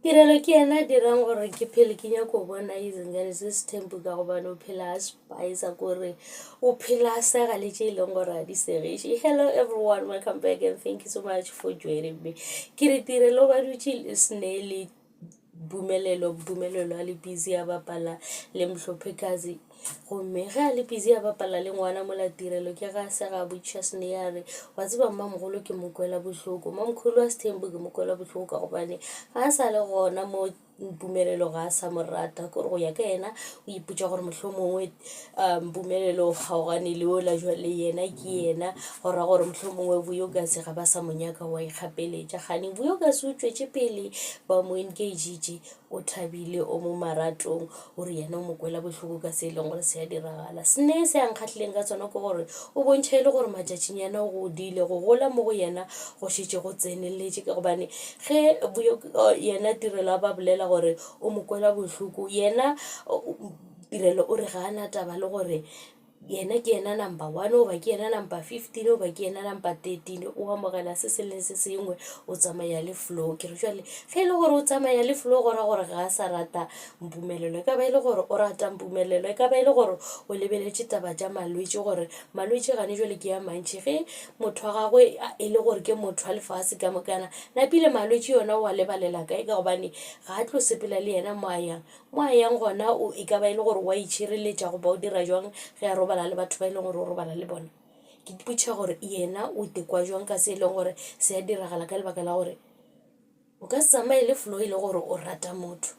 Tirelo ke ena dirang gore ke phele ke nyako bona izingane sesitembu ka gobane o phela a spice kore o phela a sega le tše e leng gore a di segiše. Hello everyone, welcome back and thank you so much for joining me. Ke re tirelo ba dutše snail bumelelo a le busy a bapala le mhlophekazi gomme ge a le busy a bapala le ngwana mola tirelo ke ga sega botšha sneare wa tseba mmamogolo ke mokwela bohloko, mamkholo a sethembo ke mokwela bohloko ka gobane ga a sa le gona mo Mpumelelo ga a sa mo rata kore go ya ka yena o ipotša gore mohlomongwe Mpumelelo o kgaogane le ola jwale yena ke yena gora gore mohlomongwe Vuyokase ga ba sa monyaka wa ikgapeletša gane Vuyokase o tšwetše pele ba mo engagitše o thabile o mo maratong gore yena o mokwela bohloko ka se e leng gore se a diragala. Sene se a nkgahlileng ka tsona ke gore o bontšha e le gore matšatšinyana o godile go gola mo go yena go šetše go tseneletše ka gobane ge yena Tirelo a ba bolela gore o mokwela bohloko yena Tirelo o re ga a na taba le gore yena ke yena number 1 oba ke yena number 15 oba ke yena number 13 o amogela se se le se sengwe o tsamaya le flow. Ke re jwale ge e le gore o tsamaya le flow gora gore ga a sa rata Mpumelelo e ka ba e le gore o rata Mpumelelo e ka ba e le gore o lebeletše taba tša malwetši gore malwetši gane jwale ke ya mantši ge motho wa gagwe e le gore ke motho wa lefase ka mokana napile malwetši yona o a lebalela kae ka gobane ga a tlo sepela le yena mo a yang gona e ka ba e le gore wa itšhireletša go ba o dira jwang ge a robala le batho ba e leng gore o robala le bona. Ke dipotša gore yena o tekwa jwang ka se e leng gore se a diragala ka lebaka la gore o ka se tsamaye le flow e le gore o rata motho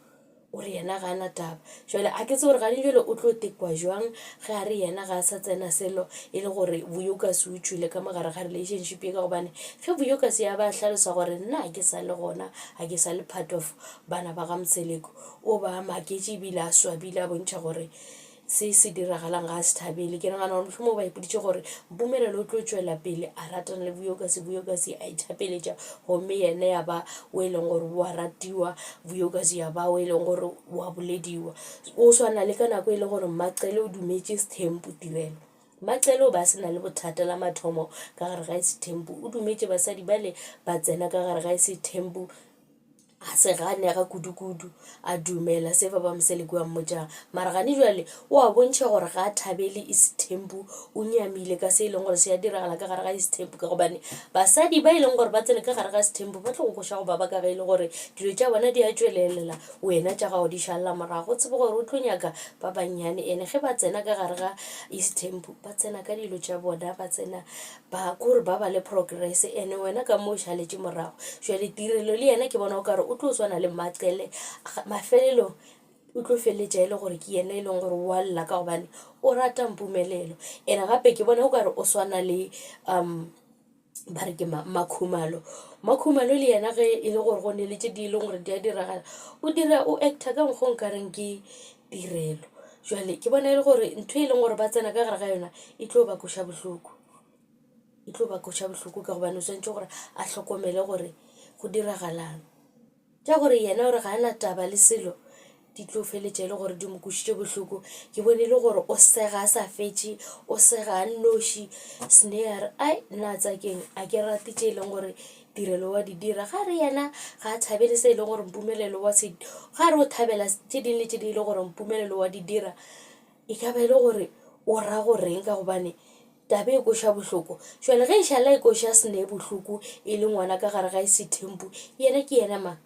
o re yena ga ana taba jwale a ke tse gore gane jwale o tlo tekwa jwang ge a re yena ga a sa tsena selo e le gore Vuyokase o tšwile ka mogare ga relationship e ka gobane ge Vuyokase ya ba hlalosa gore nna a ke sa le gona a ke sa le part of bana ba ga Mseleko o ba maketše ebile a swabile a bontšha gore se diragalang ga a se thabele. Ke nagana gore mohlomong ba ipoditše gore Mpumelelo o tlo tšwela pele a ratana le Vuyokase a ithapeletša gomme yena ya ba o e leng gore wa ratiwa Vuyokase ya ba o e leng gore wa bolediwa o swana le ka nako e le gore Mmaqele o dumetše Sethembu Tirelo. Mmaqele o ba se na le bothata la mathomo ka gare ga Sethembu o dumetše basadi bale ba tsena ka gare ga Sethembu a se gane ga kudu-kudu a dumela se ba Mseleko wa mmotšang mara gane jwale o a bontšha gore ga a thabele Sethembu o nyamile ka se e leng gore se a diragala ka gare ga Sethembu ka gobane basadi ba e leng gore ba tsene ka gare ga Sethembu ba tlo go koša go baba ka ge e le gore dilo tša bona di a tšwelelela wena tša gago di šalela morago tsebe gore o tlo nyaka ba bannyane ene ge ba tsena ka gare ga Sethembu ba tsena ka dilo tša bona ba tsena kore ba ba le progress ene wena ka mo o šaletše morago jwale Tirelo le yena ke bona o kare o tlo swana le Mmaqele mafelelo o tlo feleletša e le gore ke yena e leng gore wa lla ka gobane o rata Mpumelelo ene gape ke bona o kare o swana le ba re ke Makhumalo le yena ge e le gore go ne le tše di leng gore di a diragala o acta ka nkgo nkareng ke Tirelo jwale ke bona e le gore ntho e leng gore ba tsena ka gare ga yona e tlo ba koša bohloko ka gobane o swantše gore a hlokomele gore go diragalang tša gore yena gore ga ana taba le selo di tlo feletša e le gore di mo kušitše bohloko. Ke bone le gore o sega a sa fetše o sega a nnoši Sneare ai nna tsakeng a ke rate tše e leng gore Tirelo wa di dira ga re yena ga a thabele se e leng gore Mpumelelo wa se ga re o thabela tše ding le tše di le gore Mpumelelo wa di dira e ka ba e le gore o ra go reng ka gobane tabe e koša bohloko jwale ge e šala e koša Sne bohloko e le ngwana ka gare ga Sethembu yena ke yena ma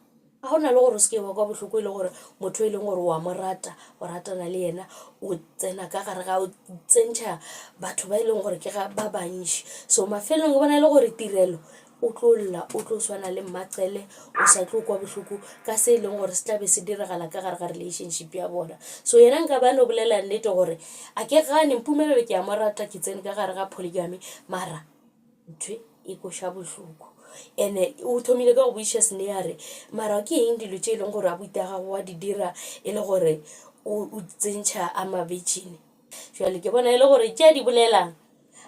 a gona le gore o seke wa kwa bohloko e le gore motho e leng gore wa mo rata o ratana le yena o tsena ka gare ga o tsentšha batho ba e leng gore ke ga ba bantši so mafelong ke bona e le gore Tirelo o tlo lla o tlo swana le Mmaqele o sa tlo kwa bohloko ka se e leng gore se tlabe se diragala ka gare ga relationship ya bona so yena nka ba no bolela nnete gore a ke gane Mpumelelo ke a mo rata ke tsene ka gare ga polygamy mara ntho e koša bohloko ene o thomile ka go buiša Sneare mara ke eng dilo tše e leng gore a buita gago wa di dira e le gore o tsentšha a mabetšhine jwale ke bona e le gore tše di bolelang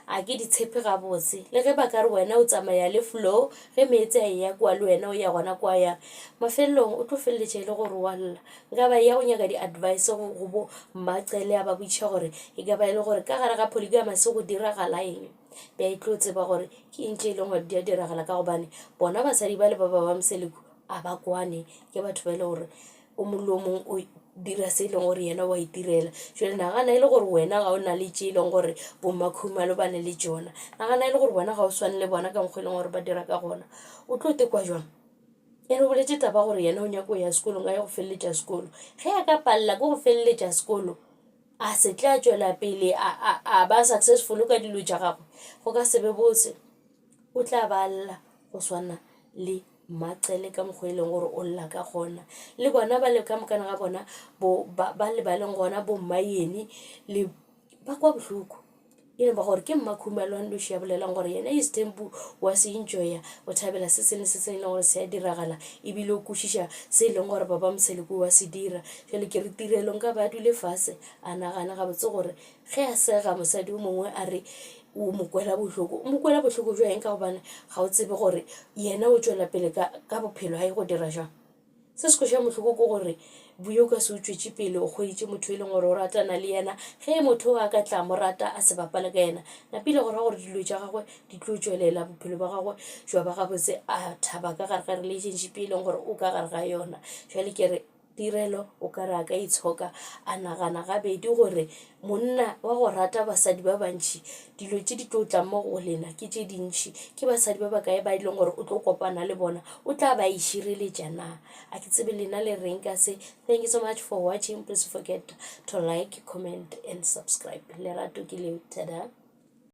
a ke di tshepe gabotse le ge ba ka re wena o tsamaya le flow ge meetse a ya kwa le wena o ya gona kwa yang mafelelong o tlo feleletša e le gore wa lla nka ba ya go nyaka di-advice go bo Mmaqele a ba botša gore e ka ba e le gore ka gare ga polygamy se go diragala eng be a tlo tseba gore ke eng tše e leng gore di a diragala ka gobane bona basadi ba le ba Mseleko a ba kwane ke batho ba ile gore o molomong o dira se leng gore yena wa itirela jwale nagana ile gore wena ga o na le tše leng gore bomakhumalo ba ne le tšona nagana ile gore bona ga o swane le bona ka mokgwa e leng gore ba dira ka gona o tlo tekwa jwang ene o boletse taba gore yena o nyako ya sekolong ga ya go feleletša sekolo ge a ka palela ke go feleletša sekolo a se tla tšwela pele a ba successful ka dilo tša gagwe go ka sebe bose o tla balla go swana le Maqele ka mokgwa e leng gore o lla ka gona le bona ba le ka mokana ga bona ba le ba leng gona bo Mmayeni le ba kwa bohloko ene ba gore ke Mmakhumalwane lo shia bolelang gore yena is tempo wa se enjoya o thabela se sene se leng gore se a diragala ebile o kwešiša se e leng gore ba ba moseleko wa se dira jale ke re tirelong ka ba dule fase a nagana gabotse gore ge a sega mosadi o mongwe a re o mokwela bohloko jwa eng ka gobane ga o tsebe gore yena o tšwela pele ka bophelo ga e go dira jang se se koša mohloko ke gore buyo ka se o tšwetše pele o kgweditše motho e leng gore o ratana le yena ge motho a ka tla mo rata a se bapale ka yena napile gore gore dilo tša gagwe di tlo tšwelela bophelo ba gagwe jwa ba gabotse a thaba ka gare ga relationship e leng gore o ka gare ga yona jwale ke re Tirelo o ka re a ka itshoka a nagana gabedi gore monna wa go rata basadi ba bantši dilo tše di tlo tla mo go lena ke tše dintši ke basadi ba bakae ba e leng gore o tlo kopana le bona o tla ba išireletša na a ke tsebe lena le reng ka se thank you so much for watching please forget to like comment and subscribe lerato ke leo tada